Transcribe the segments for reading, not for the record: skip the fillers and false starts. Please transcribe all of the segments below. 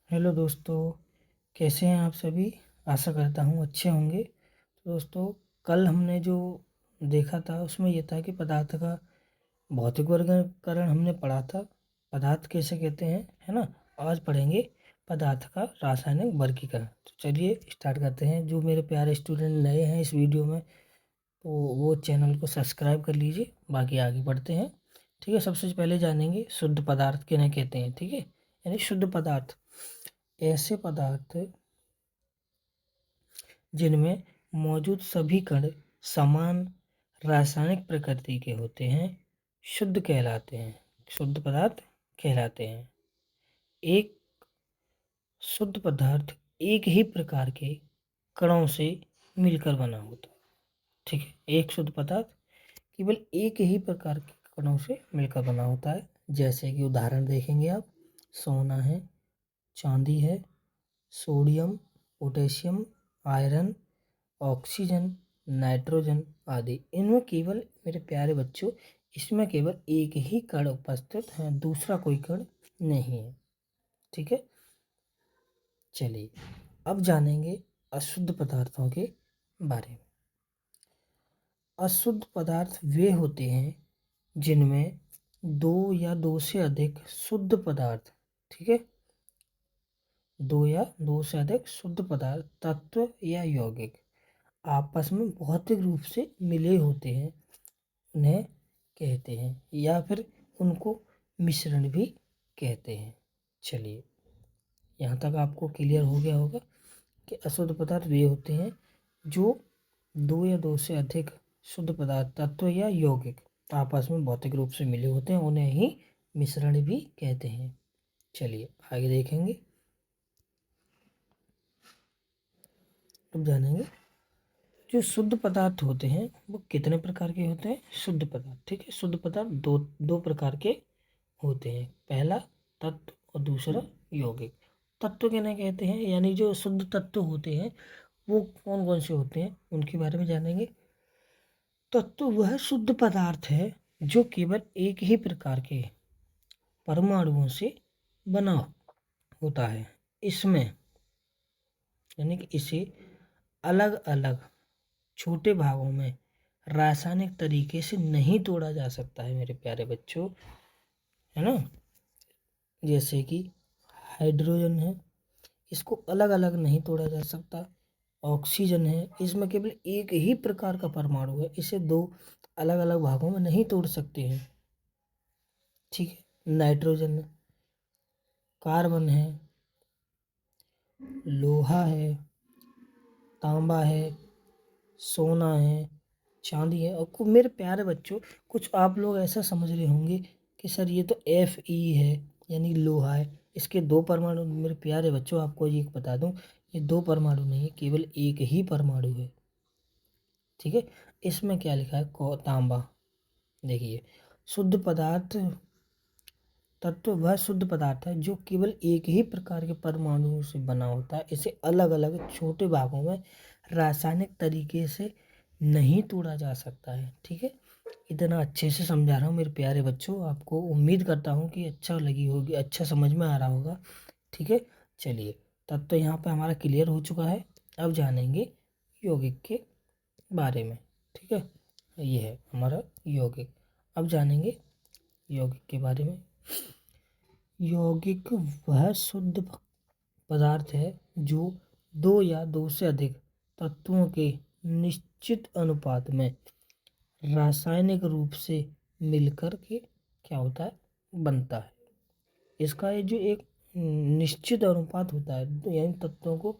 Hello दोस्तों, कैसे हैं आप सभी। आशा करता हूँ अच्छे होंगे। तो दोस्तों, कल हमने जो देखा था उसमें यह था कि पदार्थ का भौतिक वर्गीकरण हमने पढ़ा था। पदार्थ कैसे कहते हैं, है ना। आज पढ़ेंगे पदार्थ का रासायनिक वर्गीकरण। तो चलिए स्टार्ट करते हैं। जो मेरे प्यारे स्टूडेंट नए हैं इस वीडियो में, तो वो चैनल को सब्सक्राइब कर लीजिए। बाकी आगे बढ़ते हैं। ठीक है, सबसे पहले जानेंगे शुद्ध पदार्थ किन्हें कहते हैं। ठीक है, यानी शुद्ध पदार्थ ऐसे पदार्थ जिनमें मौजूद सभी कण समान रासायनिक प्रकृति के होते हैं, शुद्ध कहलाते हैं। शुद्ध पदार्थ कहलाते हैं। एक शुद्ध पदार्थ एक ही प्रकार के कणों से मिलकर बना होता है। ठीक है, एक शुद्ध पदार्थ केवल एक ही प्रकार के कणों से मिलकर बना होता है। जैसे कि उदाहरण देखेंगे आप, सोना है, चांदी है, sodium, potassium, iron, oxygen, nitrogen आदि। इनमें केवल मेरे प्यारे बच्चों, इसमें केवल एक ही कण उपस्थित है, दूसरा कोई कण नहीं है। ठीक है, चलिए अब जानेंगे अशुद्ध पदार्थों के बारे में। अशुद्ध पदार्थ वे होते हैं जिनमें दो या दो से अधिक शुद्ध पदार्थ, ठीक है, दो या दो से अधिक शुद्ध पदार्थ, तत्व या यौगिक आपस में भौतिक रूप से मिले होते हैं, उन्हें कहते हैं, या फिर उनको मिश्रण भी कहते हैं। चलिए, यहाँ तक आपको क्लियर हो गया होगा कि अशुद्ध पदार्थ वे होते हैं जो दो या दो से अधिक शुद्ध पदार्थ, तत्व या यौगिक आपस में भौतिक रूप से मिले होते हैं, उन्हें ही मिश्रण भी कहते हैं। चलिए आगे देखेंगे। अब जानेंगे जो शुद्ध पदार्थ होते हैं वो कितने प्रकार के होते हैं। शुद्ध पदार्थ, ठीक है, शुद्ध पदार्थ दो दो प्रकार के होते हैं। पहला तत्व और दूसरा यौगिक। तत्व किन्हें कहते हैं, यानी जो शुद्ध तत्व होते हैं वो कौन कौन से होते हैं उनके बारे में जानेंगे। तत्व वह शुद्ध पदार्थ है जो केवल एक ही प्रकार के परमाणुओं से बना होता है। इसमें यानी कि इसे अलग अलग छोटे भागों में रासायनिक तरीके से नहीं तोड़ा जा सकता है मेरे प्यारे बच्चों, है ना। जैसे कि हाइड्रोजन है, इसको अलग अलग नहीं तोड़ा जा सकता। ऑक्सीजन है, इसमें केवल एक ही प्रकार का परमाणु है, इसे दो अलग अलग भागों में नहीं तोड़ सकते हैं। ठीक है, नाइट्रोजन, कार्बन है, लोहा है, तांबा है, सोना है, चांदी है। और मेरे प्यारे बच्चों, कुछ आप लोग ऐसा समझ रहे होंगे कि सर ये तो Fe है, यानी लोहा है, इसके दो परमाणु। मेरे प्यारे बच्चों, आपको ये बता दूं, ये दो परमाणु नहीं है, केवल एक ही परमाणु है। ठीक है, इसमें क्या लिखा है, तांबा। देखिए, शुद्ध पदार्थ तत्व वह शुद्ध पदार्थ है जो केवल एक ही प्रकार के परमाणुओं से बना होता है, इसे अलग अलग छोटे भागों में रासायनिक तरीके से नहीं तोड़ा जा सकता है। ठीक है, इतना अच्छे से समझा रहा हूँ मेरे प्यारे बच्चों, आपको उम्मीद करता हूँ कि अच्छा लगी होगी, अच्छा समझ में आ रहा होगा। ठीक है, चलिए तब तो यहाँ पे हमारा क्लियर हो चुका है। अब जानेंगे यौगिक के बारे में। ठीक है, ये है हमारा यौगिक। अब जानेंगे यौगिक के बारे में। यौगिक वह शुद्ध पदार्थ है जो दो या दो से अधिक तत्वों के निश्चित अनुपात में रासायनिक रूप से मिलकर के क्या होता है, बनता है। इसका ये जो एक निश्चित अनुपात होता है, तो यानी तत्वों को,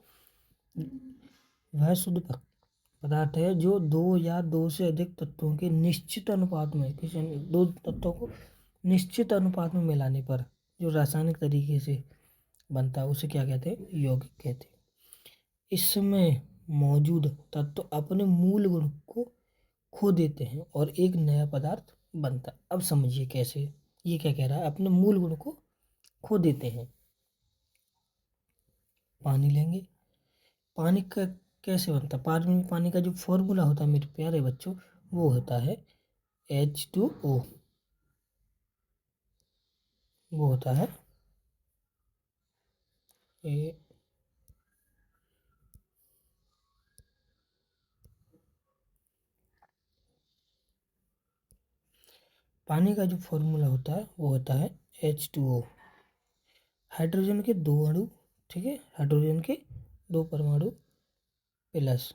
वह शुद्ध पदार्थ है जो दो या दो से अधिक तत्वों के निश्चित अनुपात में, किसी दो तत्वों को निश्चित अनुपात में मिलाने पर जो रासायनिक तरीके से बनता है उसे क्या कहते हैं, यौगिक कहते हैं। इसमें मौजूद तत्व अपने मूल गुण को खो देते हैं और एक नया पदार्थ बनता है। अब समझिए कैसे, ये क्या कह रहा है, अपने मूल गुण को खो देते हैं। पानी लेंगे, पानी का कैसे बनता है, पानी का जो फॉर्मूला होता है मेरे प्यारे बच्चों, वो होता है H2O। वो होता है ए पानी का जो फॉर्मूला होता है वो होता है H2O। हाइड्रोजन के दो अणु, ठीक है, हाइड्रोजन के दो परमाणु प्लस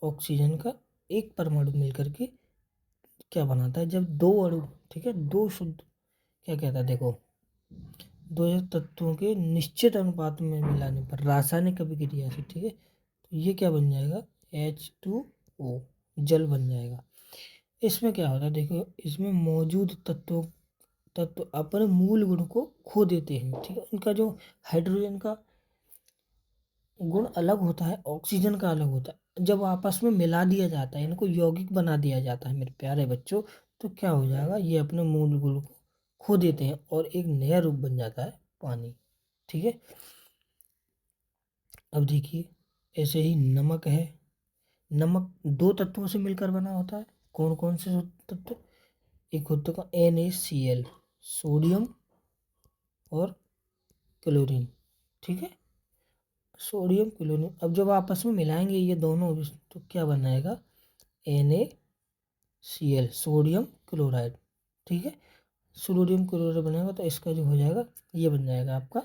ऑक्सीजन का एक परमाणु मिलकर के क्या बनाता है, जब दो अणु, ठीक है, दो शुद्ध, क्या कहता है देखो, दो तत्वों के निश्चित अनुपात में मिलाने पर रासायनिक अभिक्रिया से, ठीक है, तो ये क्या बन जाएगा, H2O, जल बन जाएगा। इसमें क्या होता है देखो, इसमें मौजूद तत्व अपने मूल गुण को खो देते हैं, ठीक है, उनका जो हाइड्रोजन का गुण अलग होता है, ऑक्सीजन का अलग होता है, जब आपस में मिला दिया जाता है, इनको यौगिक बना दिया जाता है मेरे प्यारे बच्चों, तो क्या हो जाएगा, ये अपने मूल गुण को खो देते हैं और एक नया रूप बन जाता है पानी, ठीक है। अब देखिए, ऐसे ही नमक है, नमक दो तत्वों से मिलकर बना होता है, कौन कौन से तत्व, एक होता है NaCl, सोडियम और क्लोरीन, ठीक है, सोडियम क्लोरीन। अब जब आपस में मिलाएंगे ये दोनों तो क्या बनाएगा, NaCl, सोडियम क्लोराइड, ठीक है, सोडियम क्लोराइड बनेगा तो इसका जो हो जाएगा, ये बन जाएगा आपका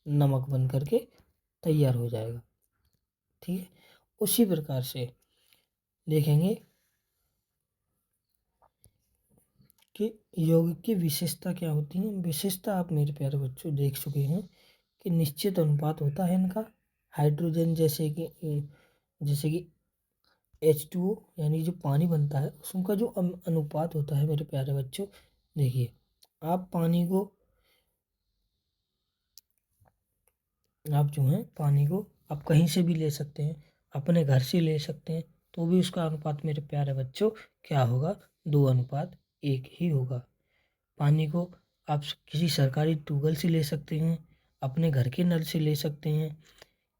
नमक बन करके तैयार हो जाएगा, ठीक है। उसी प्रकार से देखेंगे कि यौगिक की विशेषता क्या होती है। विशेषता आप मेरे प्यारे बच्चों देख चुके हैं कि निश्चित अनुपात होता है इनका, हाइड्रोजन जैसे कि H2O यानी जो पानी बनता है उसका जो अनुपात होता है मेरे प्यारे बच्चों, देखिए, आप पानी को, आप जो है पानी को आप कहीं से भी ले सकते हैं, अपने घर से ले सकते हैं, तो भी उसका अनुपात मेरे प्यारे बच्चों क्या होगा, 2:1 ही होगा। पानी को आप किसी सरकारी ट्यूबवेल से ले सकते हैं, अपने घर के नल से ले सकते हैं,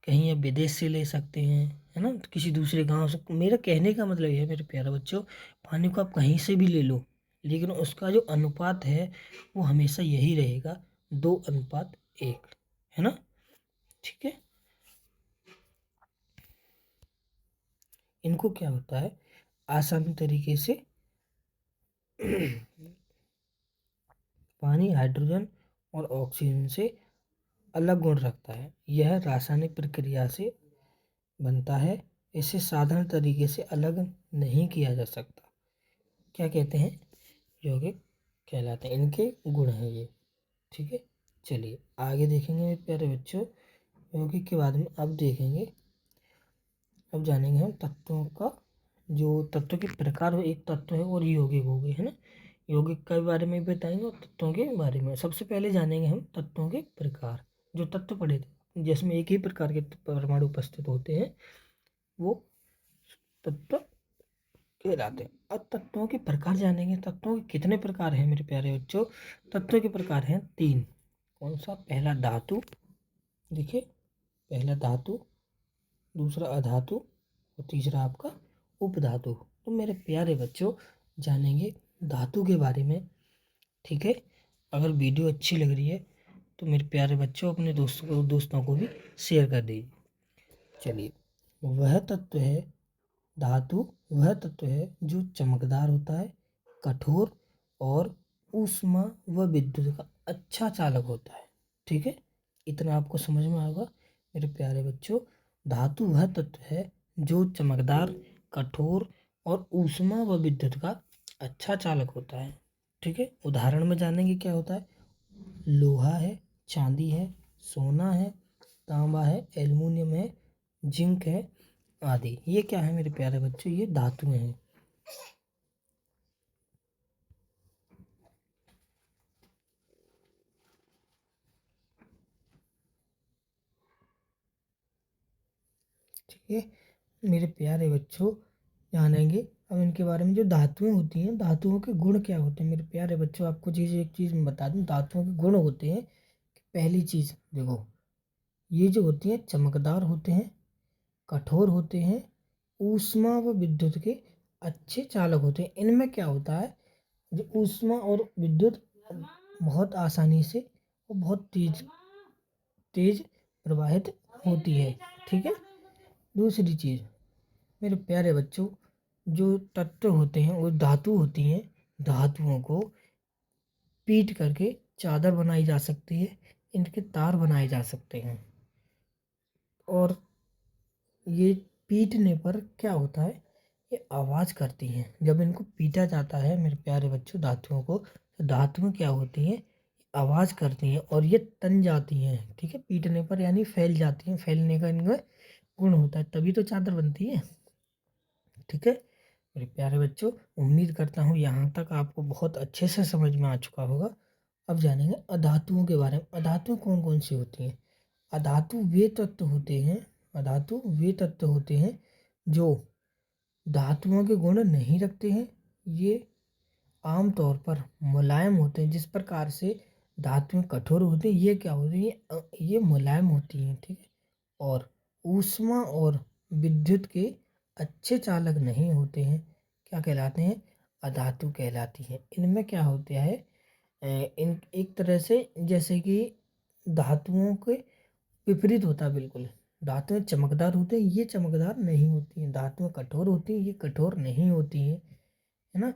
कहीं आप विदेश से ले सकते हैं, है ना, तो किसी दूसरे गांव से। मेरा कहने का मतलब ये है मेरे प्यारे बच्चों, पानी को आप कहीं से भी ले लो, लेकिन उसका जो अनुपात है वो हमेशा यही रहेगा, 2:1, है ना, ठीक है। इनको क्या होता है, आसान तरीके से पानी हाइड्रोजन और ऑक्सीजन से अलग गुण रखता है, यह रासायनिक प्रक्रिया से बनता है, इसे साधारण तरीके से अलग नहीं किया जा सकता। क्या कहते हैं, यौगिक कहलाते हैं, इनके गुण हैं ये, ठीक है। चलिए आगे देखेंगे मेरे प्यारे बच्चों, यौगिक के बाद में अब देखेंगे, अब जानेंगे हम तत्वों का, जो तत्व के प्रकार हो, एक तत्व है और यौगिक हो गए, है ना, यौगिक के बारे में भी बताएंगे और तत्वों के बारे में। सबसे पहले जानेंगे हम तत्वों के प्रकार, जो तत्व पढ़े थे जिसमें एक ही प्रकार के परमाणु उपस्थित होते हैं वो तत्व कहलाते हैं। अब तत्वों के प्रकार जानेंगे, तत्वों के कितने प्रकार हैं मेरे प्यारे बच्चों, तत्वों के प्रकार हैं 3। कौन सा, पहला धातु, देखिए, पहला धातु, दूसरा अधातु और तीसरा आपका उपधातु। तो मेरे प्यारे बच्चों जानेंगे धातु के बारे में, ठीक है। अगर वीडियो अच्छी लग रही है तो मेरे प्यारे बच्चों अपने दोस्तों को भी शेयर कर दीजिए। चलिए, वह तत्व है, धातु वह तत्व है जो चमकदार होता है, कठोर और ऊष्मा व विद्युत का अच्छा चालक होता है, ठीक है। इतना आपको समझ में आएगा मेरे प्यारे बच्चों, धातु वह तत्व है जो चमकदार, कठोर और ऊष्मा व विद्युत का अच्छा चालक होता है, ठीक है। उदाहरण में जानेंगे क्या होता है, लोहा है, चांदी है, सोना है, तांबा है, एल्युमिनियम है, जिंक है आदि। ये क्या है मेरे प्यारे बच्चों, ये धातुएं हैं। ठीक है मेरे प्यारे बच्चों, जानेंगे अब इनके बारे में, जो धातुएं होती हैं धातुओं के गुण क्या होते हैं मेरे प्यारे बच्चों। आपको एक चीज़ मैं बता दूं, धातुओं के गुण होते हैं कि पहली चीज़ देखो, ये जो होती हैं चमकदार होते हैं, कठोर होते हैं, ऊष्मा व विद्युत के अच्छे चालक होते हैं। इनमें क्या होता है, जो ऊष्मा और विद्युत बहुत आसानी से और बहुत तेज तेज प्रवाहित होती है। ठीक है। दूसरी चीज़ मेरे प्यारे बच्चों, जो तत्व होते हैं वो धातु होती हैं। धातुओं को पीट करके चादर बनाई जा सकती है, इनके तार बनाए जा सकते हैं। और ये पीटने पर क्या होता है, ये आवाज़ करती हैं। जब इनको पीटा जाता है मेरे प्यारे बच्चों धातुओं को, तो धातुएं क्या होती हैं, आवाज़ करती हैं और ये तन जाती हैं। ठीक है, पीटने पर यानी फैल जाती हैं, फैलने का इनका गुण होता है, तभी तो चादर बनती है। ठीक है मेरे प्यारे बच्चों, उम्मीद करता हूँ यहाँ तक आपको बहुत अच्छे से समझ में आ चुका होगा। अब जानेंगे अधातुओं के बारे में। अधातु कौन कौन सी होती हैं। अधातु वे तत्व होते हैं, अधातु वे तत्व होते हैं जो धातुओं के गुण नहीं रखते हैं। ये आमतौर पर मुलायम होते हैं। जिस प्रकार से धातुएं कठोर होती हैं, ये क्या होती हैं, ये मुलायम होती हैं। ठीक है, और ऊष्मा और विद्युत के अच्छे चालक नहीं होते हैं। क्या कहलाते हैं, अधातु कहलाती हैं। इनमें क्या होता है, इन एक तरह से जैसे कि धातुओं के विपरीत होता है बिल्कुल। धातुएं चमकदार होते हैं, ये चमकदार नहीं होती हैं। धातुएं कठोर होती हैं, ये कठोर नहीं होती हैं। है ना,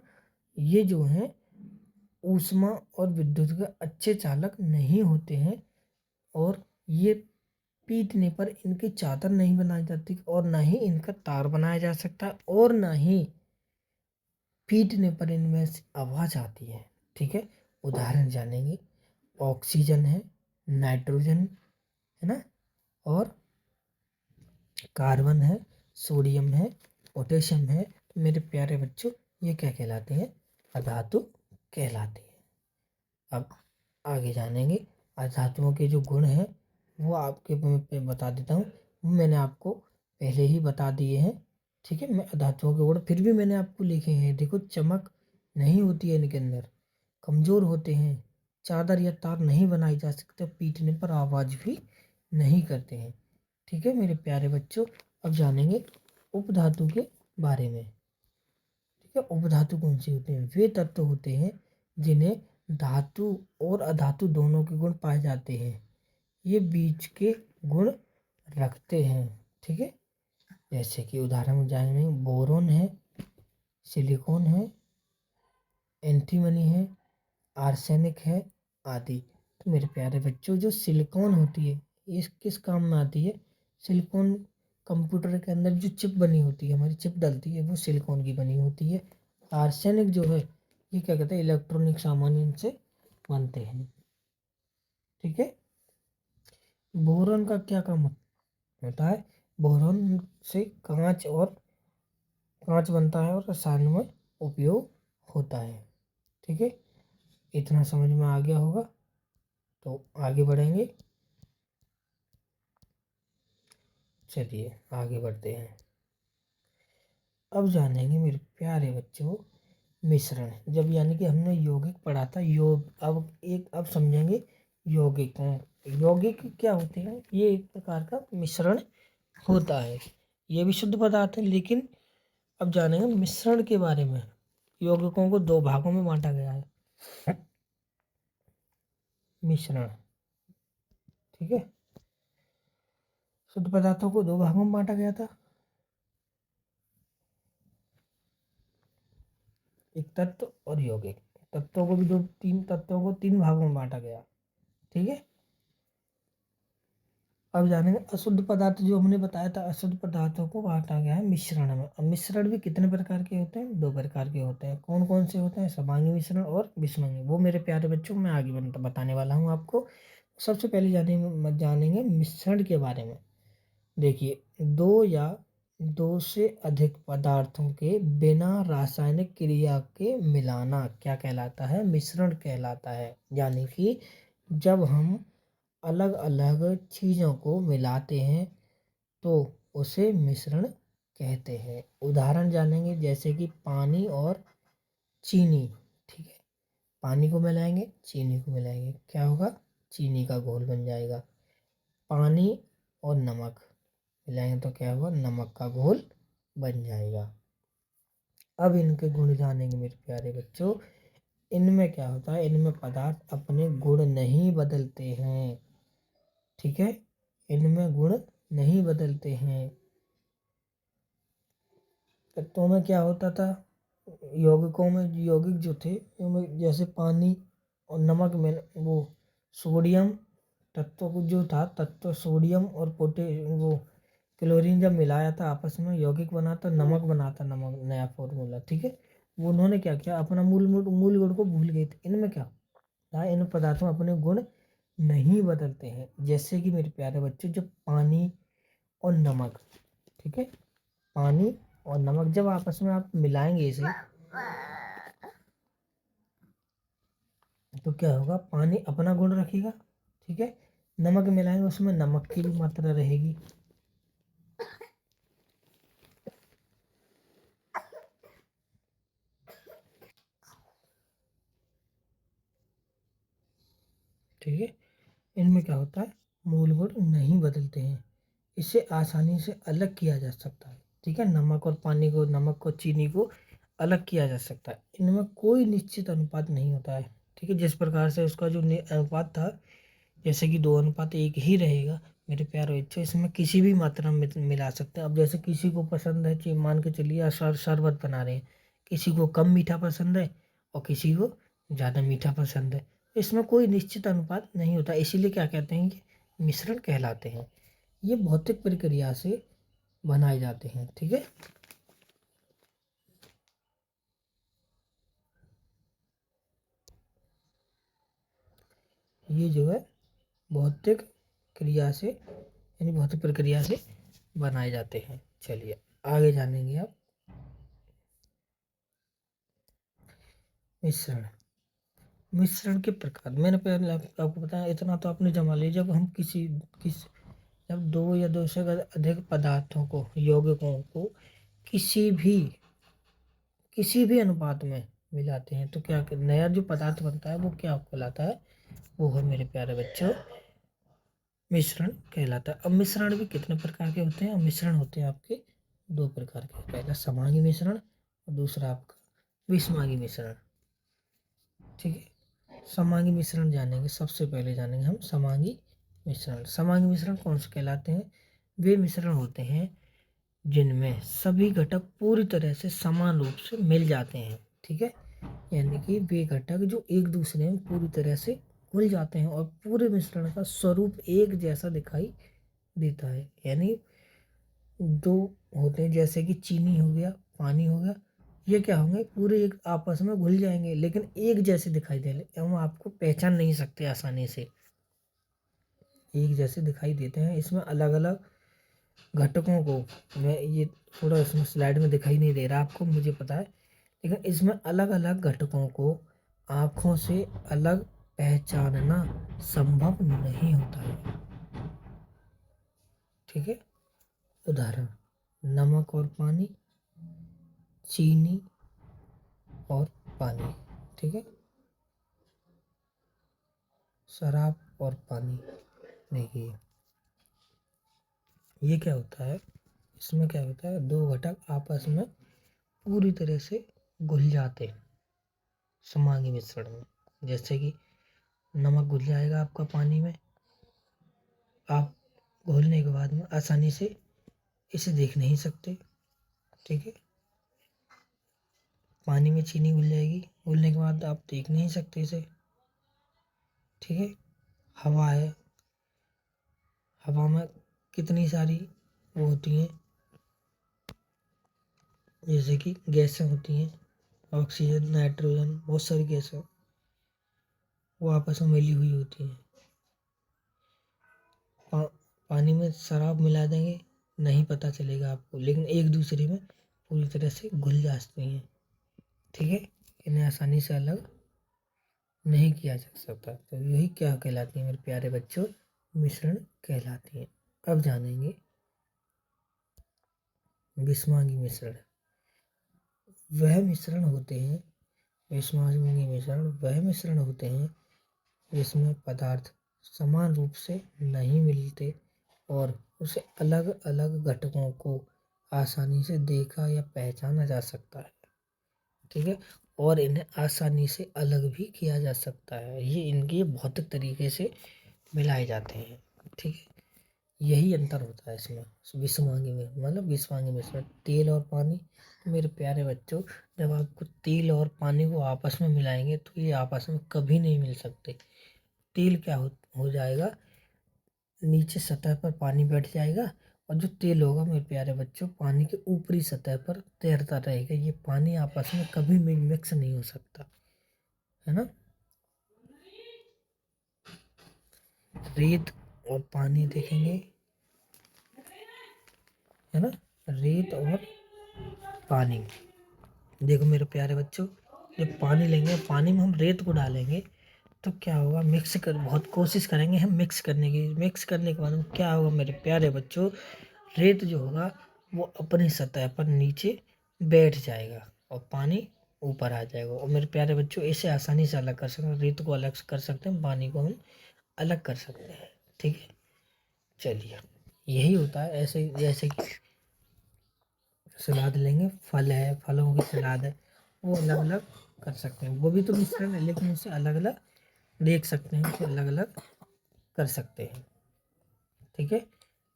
ये जो हैं ऊष्मा और विद्युत के अच्छे चालक नहीं होते हैं। और ये पीटने पर इनकी चादर नहीं बनाई जाती, और ना ही इनका तार बनाया जा सकता, और ना ही पीटने पर इनमें से आवाज़ आती है। ठीक है, उदाहरण जानेंगे। ऑक्सीजन है, नाइट्रोजन है ना, और कार्बन है, सोडियम है, पोटेशियम है। तो मेरे प्यारे बच्चों, ये क्या कहलाते हैं, अधातु कहलाते हैं। अब आगे जानेंगे। अधातुओं के जो गुण हैं वो आपके पे बता देता हूँ। वो मैंने आपको पहले ही बता दिए हैं। ठीक है, मैं अधातुओं के गुण फिर भी मैंने आपको लिखे हैं। देखो, चमक नहीं होती है इनके अंदर, कमज़ोर होते हैं, चादर या तार नहीं बनाई जा सकते, पीटने पर आवाज़ भी नहीं करते हैं। ठीक है मेरे प्यारे बच्चों, अब जानेंगे उपधातु के बारे में। ठीक है, उपधातु कौन सी होते हैं, वे तत्व होते हैं जिन्हें धातु और अधातु दोनों के गुण पाए जाते हैं। ये बीच के गुण रखते हैं। ठीक है, जैसे कि उदाहरण में जाएंगे, बोरोन है, सिलिकॉन है, एंटीमनी है, आर्सेनिक है, आदि। तो मेरे प्यारे बच्चों, जो सिलिकॉन होती है ये किस काम में आती है, सिलिकॉन कंप्यूटर के अंदर जो चिप बनी होती है, हमारी चिप डलती है, वो सिलिकॉन की बनी होती है। आर्सेनिक जो है ये क्या कहते हैं, इलेक्ट्रॉनिक सामान इनसे बनते हैं। ठीक है, बोरॉन का क्या काम होता है, बोरॉन से कांच बनता है और रसायन में उपयोग होता है। ठीक है, इतना समझ में आ गया होगा, तो आगे बढ़ेंगे। चलिए आगे बढ़ते हैं। अब जानेंगे मेरे प्यारे बच्चों मिश्रण। जब यानी कि हमने यौगिक पढ़ा था, अब समझेंगे यौगिक। यौगिक क्या होते हैं, ये एक प्रकार का मिश्रण होता है। ये भी शुद्ध पदार्थ है, लेकिन अब जानेंगे मिश्रण के बारे में। यौगिकों को दो भागों में बांटा गया है। मिश्रण, ठीक है, शुद्ध पदार्थों को दो भागों में बांटा गया था, एक तत्व और यौगिक। तत्वों को भी तीन तत्वों को तीन भागों में बांटा गया। ठीक है, अब जानेंगे अशुद्ध पदार्थ। जो हमने बताया था, अशुद्ध पदार्थों को बांटा गया है मिश्रण में। अब मिश्रण भी कितने प्रकार के होते हैं, दो प्रकार के होते हैं। कौन कौन से होते हैं, समांगी मिश्रण और विषमंगी। वो मेरे प्यारे बच्चों मैं आगे बताने वाला हूँ आपको। सबसे पहले जानेंगे मिश्रण के बारे में। देखिए, दो या दो से अधिक पदार्थों के बिना रासायनिक क्रिया के मिलाना क्या कहलाता है, मिश्रण कहलाता है। यानी कि जब हम अलग अलग चीज़ों को मिलाते हैं तो उसे मिश्रण कहते हैं। उदाहरण जानेंगे, जैसे कि पानी और चीनी। ठीक है, पानी को मिलाएंगे, चीनी को मिलाएंगे, क्या होगा, चीनी का घोल बन जाएगा। पानी और नमक मिलाएंगे तो क्या होगा, नमक का घोल बन जाएगा। अब इनके गुण जानेंगे मेरे प्यारे बच्चों। इनमें क्या होता है, इनमें पदार्थ अपने गुण नहीं बदलते हैं। ठीक है, इनमें गुण नहीं बदलते हैं। तत्वों में क्या होता था, यौगिकों में, यौगिक जो थे उनमें जैसे पानी और नमक में वो सोडियम तत्व को जो था, तत्व सोडियम और वो क्लोरीन जब मिलाया था आपस में यौगिक बना था, नमक बना था, नमक नया फॉर्मूला, ठीक है। वो उन्होंने क्या किया, अपना मूल गुण को भूल गए थे। इनमें क्या था, इन पदार्थों में अपने गुण नहीं बदलते हैं। जैसे कि मेरे प्यारे बच्चों, जब पानी और नमक, ठीक है, पानी और नमक जब आपस में आप मिलाएंगे इसे, तो क्या होगा, पानी अपना गुण रखेगा, ठीक है, नमक मिलाएंगे उसमें नमक की भी मात्रा रहेगी। ठीक है, इनमें क्या होता है, मूल गुण नहीं बदलते हैं। इसे आसानी से अलग किया जा सकता है, ठीक है, नमक और पानी को, नमक को, चीनी को अलग किया जा सकता है। इनमें कोई निश्चित अनुपात नहीं होता है, ठीक है। जिस प्रकार से उसका जो अनुपात था, जैसे कि 2:1 ही रहेगा मेरे प्यारे बच्चों, इसमें किसी भी मात्रा में मिला सकते हैं। अब जैसे किसी को पसंद है, मान के चलिए शरबत बना रहे हैं, किसी को कम मीठा पसंद है और किसी को ज़्यादा मीठा पसंद है। इसमें कोई निश्चित अनुपात नहीं होता, इसीलिए क्या कहते हैं कि मिश्रण कहलाते हैं। ये भौतिक प्रक्रिया से बनाए जाते हैं, ठीक है। ये जो है भौतिक क्रिया से, यानी भौतिक प्रक्रिया से बनाए जाते हैं। चलिए आगे जानेंगे आप। मिश्रण, मिश्रण के प्रकार मैंने पहले आपको बताया, इतना तो आपने जमा लिया। जब हम जब दो या दो से अधिक पदार्थों को, यौगिकों को किसी भी अनुपात में मिलाते हैं, तो क्या नया जो पदार्थ बनता है वो क्या कहलाता है, वो है मेरे प्यारे बच्चों मिश्रण कहलाता है। अब मिश्रण भी कितने प्रकार के होते हैं, मिश्रण होते हैं आपके दो प्रकार के, पहला समांगी मिश्रण और दूसरा आपका विषमांगी मिश्रण, ठीक है। समांगी मिश्रण जानेंगे, सबसे पहले जानेंगे हम समांगी मिश्रण। समांगी मिश्रण कौन से कहलाते हैं, वे मिश्रण होते हैं जिनमें सभी घटक पूरी तरह से समान रूप से मिल जाते हैं, ठीक है। यानी कि वे घटक जो एक दूसरे में पूरी तरह से घुल जाते हैं और पूरे मिश्रण का स्वरूप एक जैसा दिखाई देता है। यानी दो होते हैं, जैसे कि चीनी हो गया, पानी हो गया, ये क्या होंगे, पूरे एक आपस में घुल जाएंगे लेकिन एक जैसे दिखाई देंगे, हम आपको पहचान नहीं सकते आसानी से, एक जैसे दिखाई देते हैं। इसमें अलग अलग घटकों को, मैं ये थोड़ा इसमें स्लाइड में दिखाई नहीं दे रहा आपको, मुझे पता है, लेकिन इसमें अलग अलग घटकों को आँखों से अलग पहचानना संभव नहीं होता है, ठीक है। उदाहरण, नमक और पानी, चीनी और पानी, ठीक है, शराब और पानी। देखिए ये क्या होता है, इसमें क्या होता है, दो घटक आपस में पूरी तरह से घुल जाते हैं समांगी मिश्रण में। जैसे कि नमक घुल जाएगा आपका पानी में, आप घोलने के बाद में आसानी से इसे देख नहीं सकते, ठीक है। पानी में चीनी घुल जाएगी, घुलने के बाद आप देख नहीं सकते इसे, ठीक है। हवा है, हवा में कितनी सारी वो होती हैं, जैसे कि गैसें होती हैं, ऑक्सीजन, नाइट्रोजन, बहुत सारी गैसें, वो आपस में मिली हुई होती हैं। पा, पानी में शराब मिला देंगे, नहीं पता चलेगा आपको, लेकिन एक दूसरे में पूरी तरह से घुल जाती हैं, ठीक है। इन्हें आसानी से अलग नहीं किया जा सकता, तो यही क्या कहलाती है मेरे प्यारे बच्चों, मिश्रण कहलाती है। अब जानेंगे विषमांगी मिश्रण। वह मिश्रण होते हैं, विषमांगी मिश्रण वह मिश्रण होते हैं जिसमें पदार्थ समान रूप से नहीं मिलते और उसे अलग अलग घटकों को आसानी से देखा या पहचाना जा सकता है, ठीक है, और इन्हें आसानी से अलग भी किया जा सकता है। ये इनके भौतिक तरीके से मिलाए जाते हैं, ठीक है। यही अंतर होता है इसमें विषवांगी में, मतलब विषवांगी में इसमें तेल और पानी। तो मेरे प्यारे बच्चों, जब आपको तेल और पानी को आपस में मिलाएंगे तो ये आपस में कभी नहीं मिल सकते। तेल क्या हो जाएगा, नीचे सतह पर पानी बैठ जाएगा, और जो तेल होगा मेरे प्यारे बच्चों पानी के ऊपरी सतह पर तैरता रहेगा। ये पानी आपस में कभी भी मिक्स नहीं हो सकता, है ना। रेत और पानी देखेंगे, है ना, रेत और पानी। देखो मेरे प्यारे बच्चों, जब पानी लेंगे, पानी में हम रेत को डालेंगे तो क्या होगा, मिक्स कर बहुत कोशिश करेंगे हम मिक्स करने की। मिक्स करने के बाद में क्या होगा मेरे प्यारे बच्चों, रेत जो होगा वो अपनी सतह पर नीचे बैठ जाएगा और पानी ऊपर आ जाएगा। और मेरे प्यारे बच्चों, इसे आसानी से अलग कर सकते हैं, रेत को अलग कर सकते हैं, पानी को हम अलग कर सकते हैं, ठीक है। चलिए, यही होता है। ऐसे जैसे कि सलाद लेंगे, फल है, फलों की सलाद है, वो अलग अलग कर सकते हैं। वो भी तो मिश्रण है, लेकिन उसे अलग अलग देख सकते हैं, उसे अलग अलग कर सकते हैं, ठीक है।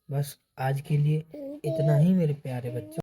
बस आज के लिए इतना ही मेरे प्यारे बच्चों।